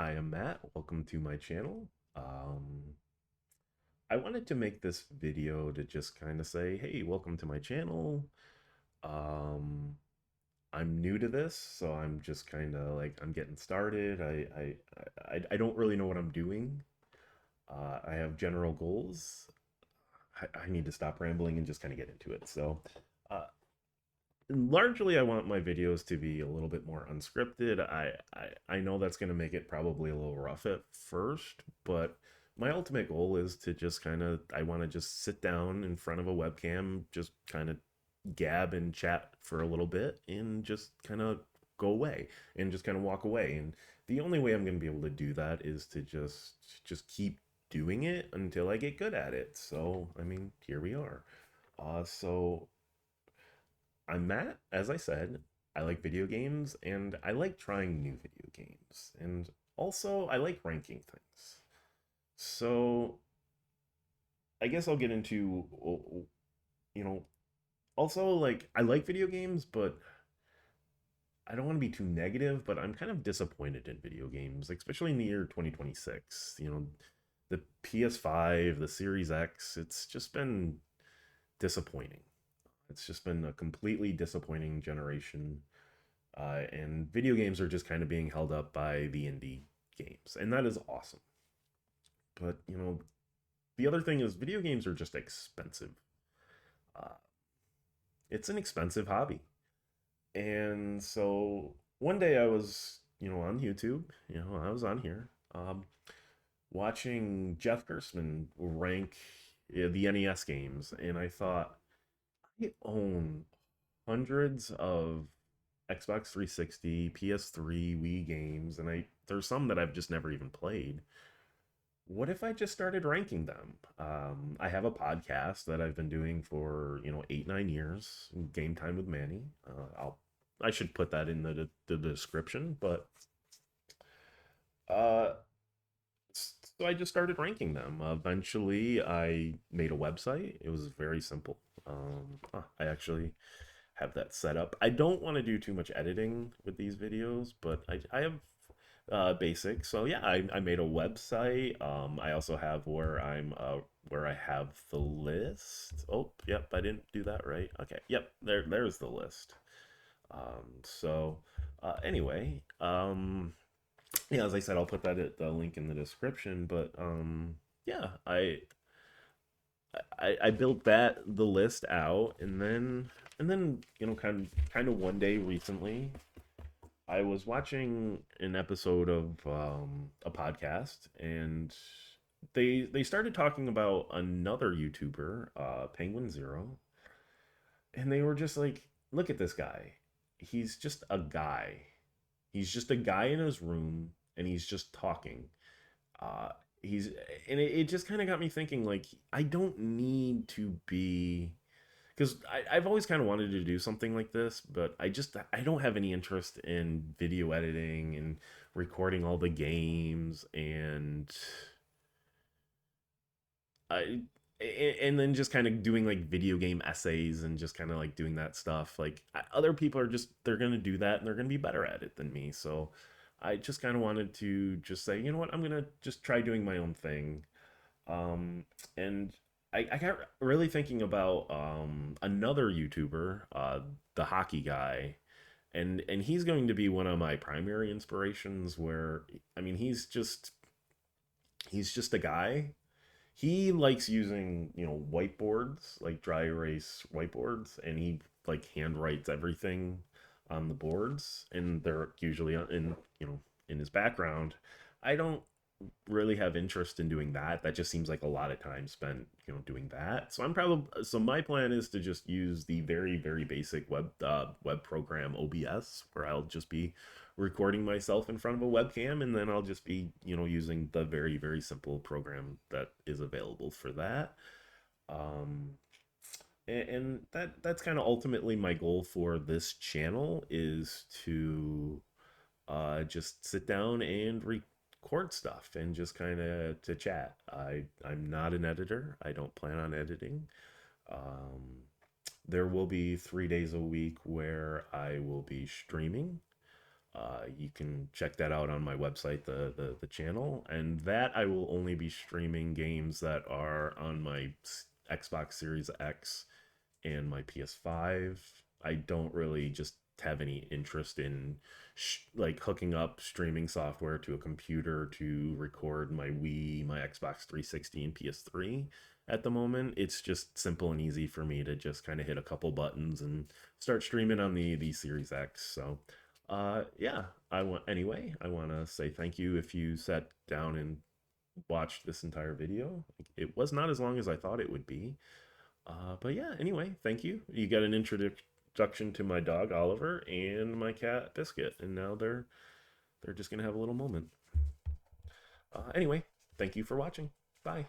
I am Matt. Welcome to my channel. Um, I wanted to make this video to just kind of say, hey, welcome to my channel. Um, I'm new to this, so I'm just kind of like I'm getting started. I don't really know what I'm doing. I have general goals. I need to stop rambling and just kind of get into it. Uh, Largely, I want my videos to be a little bit more unscripted. I know that's going to make it probably a little rough at first, but my ultimate goal is to just kind of I want to just sit down in front of a webcam, just kind of gab and chat for a little bit and just kind of go away and just kind of walk away. And the only way I'm going to be able to do that is to just keep doing it until I get good at it. So, I mean, here we are. So I'm Matt. As I said, I like video games and I like trying new video games. And also, I like ranking things. So, I guess I'll get into, you know, also, like, I like video games, but I don't want to be too negative, but I'm kind of disappointed in video games, especially in the year 2026. The PS5, the Series X, it's just been disappointing. It's just been a completely disappointing generation. And video games are just kind of being held up by the indie games, and that is awesome. But the other thing is video games are just expensive. Uh, it's an expensive hobby, and so one day I was on YouTube. I was on here watching Jeff Gerstmann rank the NES games, and I thought I own hundreds of Xbox 360, PS3, Wii games, and I there's some that I've just never even played. What if I just started ranking them? I have a podcast that I've been doing for 8 9 years, Game Time with Manny. I should put that in the description, but uh, so I just started ranking them. Eventually, I made a website. It was very simple. I actually have that set up. I don't want to do too much editing with these videos, but I have basic. So yeah, I made a website. I also have where I have the list. Oh, yep, I didn't do that right. Okay, yep, there's the list. Anyway, yeah, as I said, I'll put the link in the description. But yeah, I built the list out, and then kind of one day recently, I was watching an episode of a podcast, and they started talking about another YouTuber, Penguin Zero, and they were just like, "Look at this guy. He's just a guy. He's just a guy in his room, and he's just talking." Uh, he's and it just kind of got me thinking, like, I don't need to be because I've always kind of wanted to do something like this, but I don't have any interest in video editing and recording all the games I and then just kind of doing like video game essays and just kind of like doing that stuff. Like other people are just they're gonna do that and they're gonna be better at it than me. So I just kind of wanted to just say, you know what, I'm gonna just try doing my own thing. And I got really thinking about another YouTuber, the hockey guy, and he's going to be one of my primary inspirations. Where I mean, he's just a guy. He likes using whiteboards, like dry erase whiteboards, and he like hand writes everything on the boards, and they're usually in his background. I don't really have interest in doing that. That just seems like a lot of time spent, doing that. So my plan is to just use the very very basic web program OBS, where I'll just be recording myself in front of a webcam, and then I'll just be, using the very very simple program that is available for that. Um, and that's kind of ultimately my goal for this channel is to just sit down and record stuff and just kind of to chat. I'm not an editor. I don't plan on editing. Um, there will be 3 days a week where I will be streaming. You can check that out on my website, the channel, and that I will only be streaming games that are on my Xbox Series X and my PS5. I don't really just have any interest in like hooking up streaming software to a computer to record my Wii, my Xbox 360, and PS3 at the moment. It's just simple and easy for me to just kind of hit a couple buttons and start streaming on the Series X. So, yeah, I want to say thank you if you sat down and watched this entire video. It was not as long as I thought it would be. But yeah, anyway, thank you. You got an introduction to my dog Oliver and my cat Biscuit, and now they're just gonna have a little moment. Anyway, thank you for watching. Bye.